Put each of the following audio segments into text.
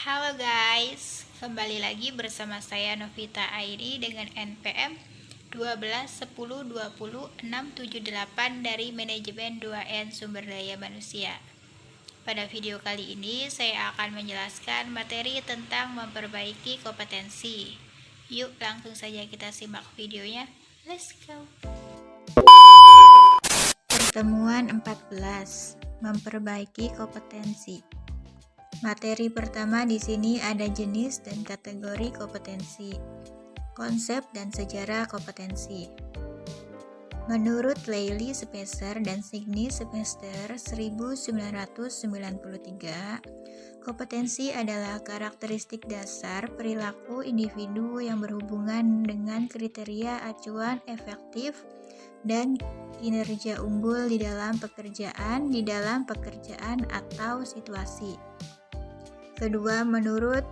Halo guys, kembali lagi bersama saya Novita Airi dengan NPM 121020678 dari Manajemen 2N Sumber Daya Manusia. Pada video kali ini saya akan menjelaskan materi tentang memperbaiki kompetensi. Yuk langsung saja kita simak videonya. Let's go. Pertemuan 14, memperbaiki kompetensi. Materi pertama di sini ada jenis dan kategori kompetensi, konsep dan sejarah kompetensi. Menurut Leili Spesser dan Signy Spesser 1993, kompetensi adalah karakteristik dasar perilaku individu yang berhubungan dengan kriteria acuan efektif dan kinerja unggul di dalam pekerjaan atau situasi. Kedua, menurut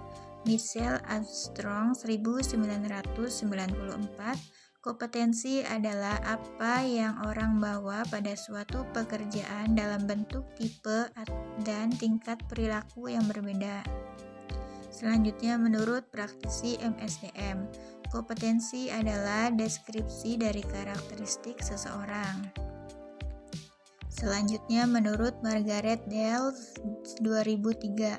Michelle Armstrong 1994, kompetensi adalah apa yang orang bawa pada suatu pekerjaan dalam bentuk tipe dan tingkat perilaku yang berbeda. Selanjutnya, menurut praktisi MSDM, kompetensi adalah deskripsi dari karakteristik seseorang. Selanjutnya, menurut Margaret Dale 2003,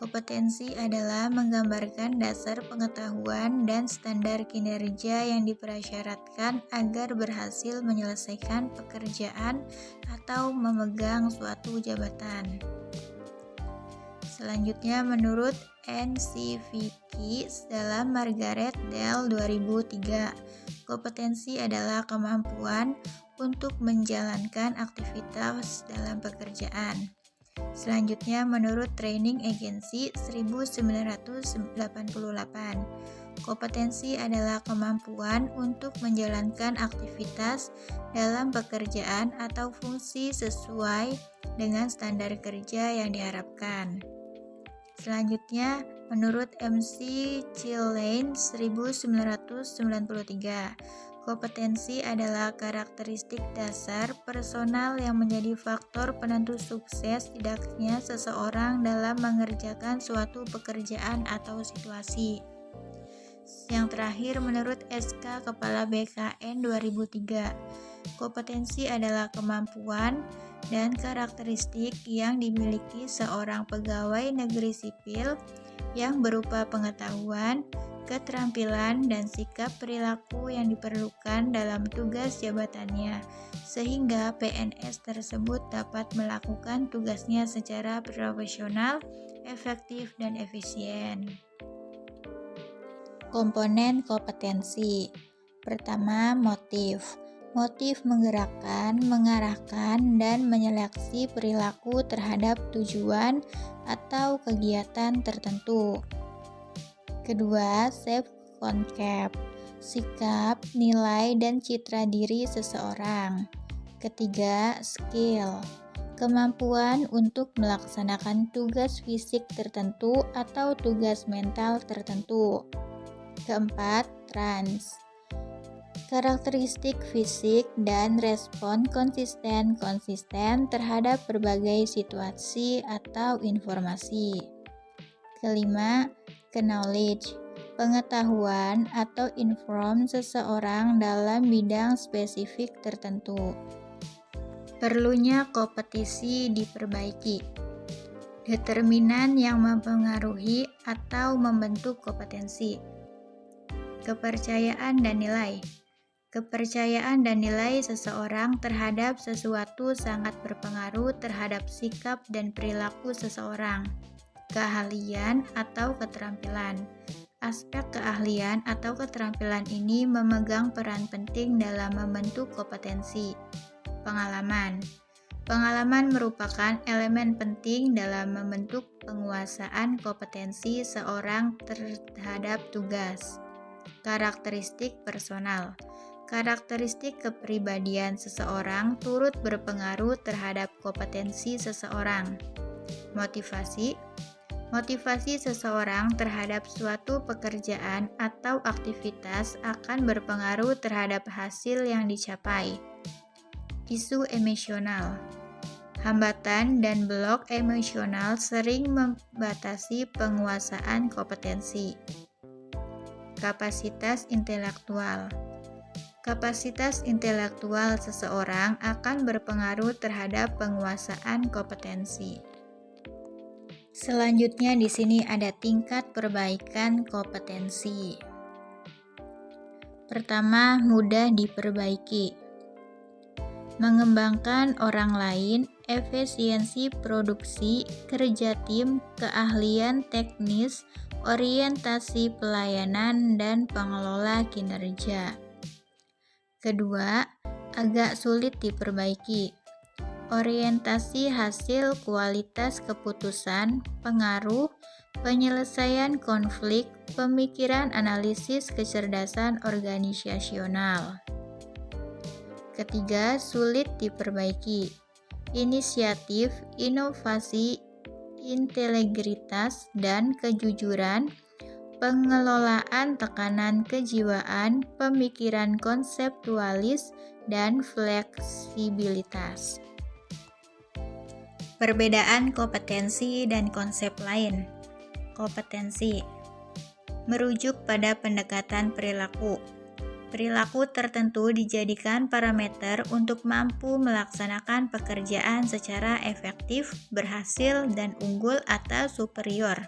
kompetensi adalah menggambarkan dasar pengetahuan dan standar kinerja yang dipersyaratkan agar berhasil menyelesaikan pekerjaan atau memegang suatu jabatan. Selanjutnya, menurut N.C. Vicky dalam Margaret Dale 2003, kompetensi adalah kemampuan untuk menjalankan aktivitas dalam pekerjaan. Selanjutnya, menurut Training Agency 1988, kompetensi adalah kemampuan untuk menjalankan aktivitas dalam pekerjaan atau fungsi sesuai dengan standar kerja yang diharapkan. Selanjutnya, menurut MC Chilane 1993, kompetensi adalah karakteristik dasar personal yang menjadi faktor penentu sukses tidaknya seseorang dalam mengerjakan suatu pekerjaan atau situasi. Yang terakhir, menurut SK Kepala BKN 2003, kompetensi adalah kemampuan dan karakteristik yang dimiliki seorang pegawai negeri sipil yang berupa pengetahuan, keterampilan, dan sikap perilaku yang diperlukan dalam tugas jabatannya, sehingga PNS tersebut dapat melakukan tugasnya secara profesional, efektif, dan efisien. Komponen kompetensi. Pertama, motif. Motif menggerakkan, mengarahkan, dan menyeleksi perilaku terhadap tujuan atau kegiatan tertentu. Kedua, self-concept, sikap, nilai, dan citra diri seseorang. Ketiga, skill, kemampuan untuk melaksanakan tugas fisik tertentu atau tugas mental tertentu. Keempat, trans, karakteristik fisik dan respon konsisten terhadap berbagai situasi atau informasi. Kelima, knowledge, pengetahuan atau inform seseorang dalam bidang spesifik tertentu. Perlunya kompetisi diperbaiki. Determinan yang mempengaruhi atau membentuk kompetensi. Kepercayaan dan nilai. Kepercayaan dan nilai seseorang terhadap sesuatu sangat berpengaruh terhadap sikap dan perilaku seseorang. Keahlian atau keterampilan. Aspek keahlian atau keterampilan ini memegang peran penting dalam membentuk kompetensi. Pengalaman. Pengalaman merupakan elemen penting dalam membentuk penguasaan kompetensi seorang terhadap tugas. Karakteristik personal. Karakteristik kepribadian seseorang turut berpengaruh terhadap kompetensi seseorang. Motivasi. Motivasi seseorang terhadap suatu pekerjaan atau aktivitas akan berpengaruh terhadap hasil yang dicapai. Isu emosional. Hambatan dan blok emosional sering membatasi penguasaan kompetensi. Kapasitas intelektual. Kapasitas intelektual seseorang akan berpengaruh terhadap penguasaan kompetensi. Selanjutnya di sini ada tingkat perbaikan kompetensi. Pertama, mudah diperbaiki. Mengembangkan orang lain, efisiensi produksi, kerja tim, keahlian teknis, orientasi pelayanan, dan pengelola kinerja. Kedua, agak sulit diperbaiki. Orientasi hasil, kualitas keputusan, pengaruh, penyelesaian konflik, pemikiran analisis, kecerdasan organisasional. Ketiga, sulit diperbaiki. Inisiatif, inovasi, integritas, dan kejujuran, pengelolaan tekanan kejiwaan, pemikiran konseptualis, dan fleksibilitas. Perbedaan kompetensi dan konsep lain. Kompetensi merujuk pada pendekatan perilaku. Perilaku tertentu dijadikan parameter untuk mampu melaksanakan pekerjaan secara efektif, berhasil, dan unggul atau superior.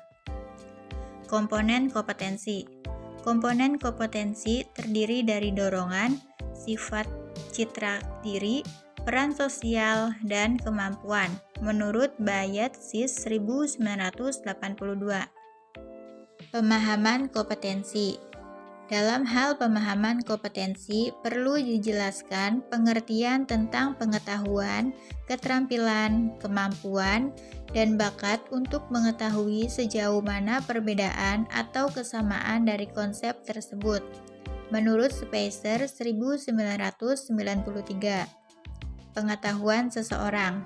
Komponen kompetensi. Komponen kompetensi terdiri dari dorongan, sifat citra diri, peran sosial, dan kemampuan, menurut Bayat Sis 1982. Pemahaman kompetensi. Dalam hal pemahaman kompetensi, perlu dijelaskan pengertian tentang pengetahuan, keterampilan, kemampuan, dan bakat untuk mengetahui sejauh mana perbedaan atau kesamaan dari konsep tersebut, menurut Spicer 1993. Pengetahuan seseorang.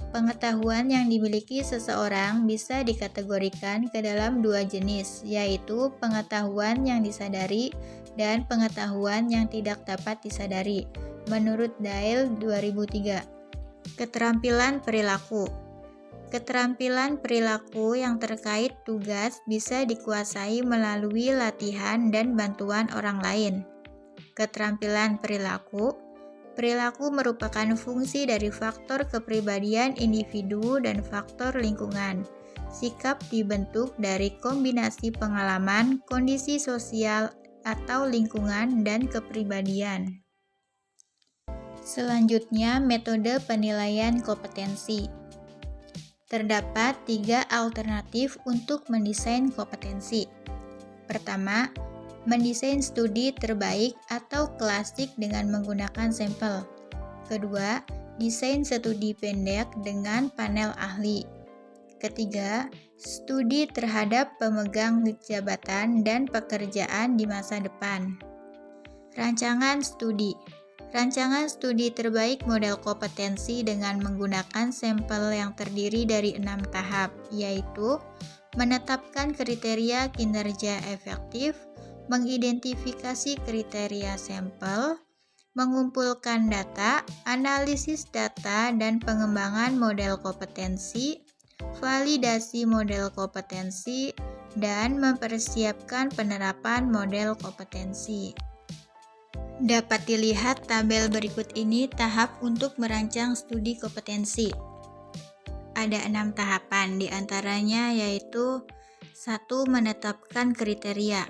Pengetahuan yang dimiliki seseorang bisa dikategorikan ke dalam dua jenis, yaitu pengetahuan yang disadari dan pengetahuan yang tidak dapat disadari, menurut Dale 2003. Keterampilan perilaku. Keterampilan perilaku yang terkait tugas bisa dikuasai melalui latihan dan bantuan orang lain. Keterampilan perilaku. Perilaku merupakan fungsi dari faktor kepribadian individu dan faktor lingkungan. Sikap dibentuk dari kombinasi pengalaman, kondisi sosial, atau lingkungan, dan kepribadian. Selanjutnya, metode penilaian kompetensi. Terdapat 3 alternatif untuk mendesain kompetensi. Pertama, mendesain studi terbaik atau klasik dengan menggunakan sampel. Kedua, desain studi pendek dengan panel ahli. Ketiga, studi terhadap pemegang jabatan dan pekerjaan di masa depan. Rancangan studi. Rancangan studi terbaik model kompetensi dengan menggunakan sampel yang terdiri dari 6 tahap, yaitu menetapkan kriteria kinerja efektif, mengidentifikasi kriteria sampel, mengumpulkan data, analisis data dan pengembangan model kompetensi, validasi model kompetensi, dan mempersiapkan penerapan model kompetensi. Dapat dilihat tabel berikut ini tahap untuk merancang studi kompetensi. Ada 6 tahapan, diantaranya yaitu 1. Menetapkan kriteria.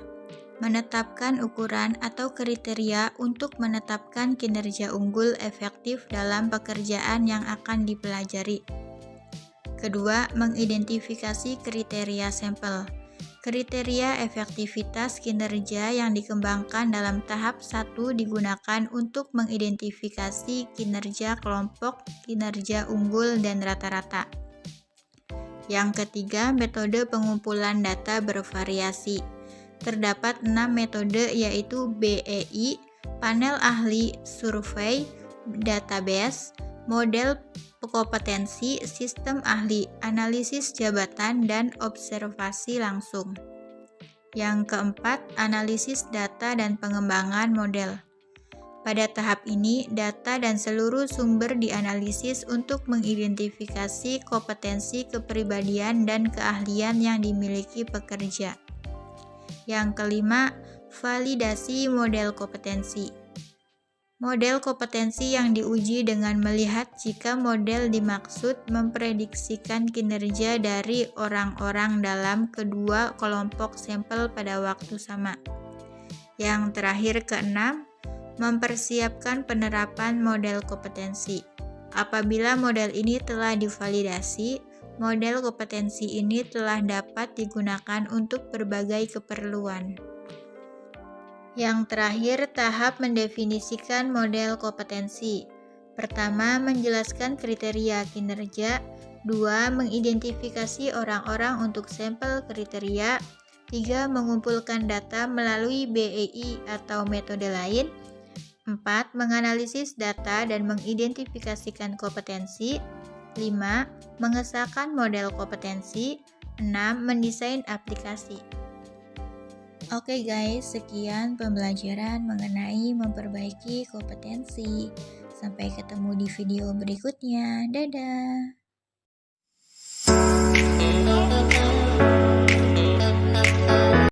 Menetapkan ukuran atau kriteria untuk menetapkan kinerja unggul efektif dalam pekerjaan yang akan dipelajari. Kedua, mengidentifikasi kriteria sampel. Kriteria efektivitas kinerja yang dikembangkan dalam tahap 1 digunakan untuk mengidentifikasi kinerja kelompok, kinerja unggul, dan rata-rata. Yang ketiga, metode pengumpulan data bervariasi. Terdapat 6 metode yaitu BEI, panel ahli, survei, database, model kompetensi, sistem ahli, analisis jabatan, dan observasi langsung. Yang keempat, analisis data dan pengembangan model. Pada tahap ini, data dan seluruh sumber dianalisis untuk mengidentifikasi kompetensi kepribadian dan keahlian yang dimiliki pekerja. Yang kelima, validasi model kompetensi. Model kompetensi yang diuji dengan melihat jika model dimaksud memprediksikan kinerja dari orang-orang dalam kedua kelompok sampel pada waktu sama. Yang terakhir, keenam, mempersiapkan penerapan model kompetensi. Apabila model ini telah divalidasi, model kompetensi ini telah dapat digunakan untuk berbagai keperluan. Yang terakhir, tahap mendefinisikan model kompetensi. Pertama, menjelaskan kriteria kinerja. Dua, mengidentifikasi orang-orang untuk sampel kriteria. Tiga, mengumpulkan data melalui BEI atau metode lain. 4. Menganalisis data dan mengidentifikasikan kompetensi. 5. Mengesahkan model kompetensi. 6. Mendesain aplikasi. Oke guys, sekian pembelajaran mengenai memperbaiki kompetensi. Sampai ketemu di video berikutnya. Dadah!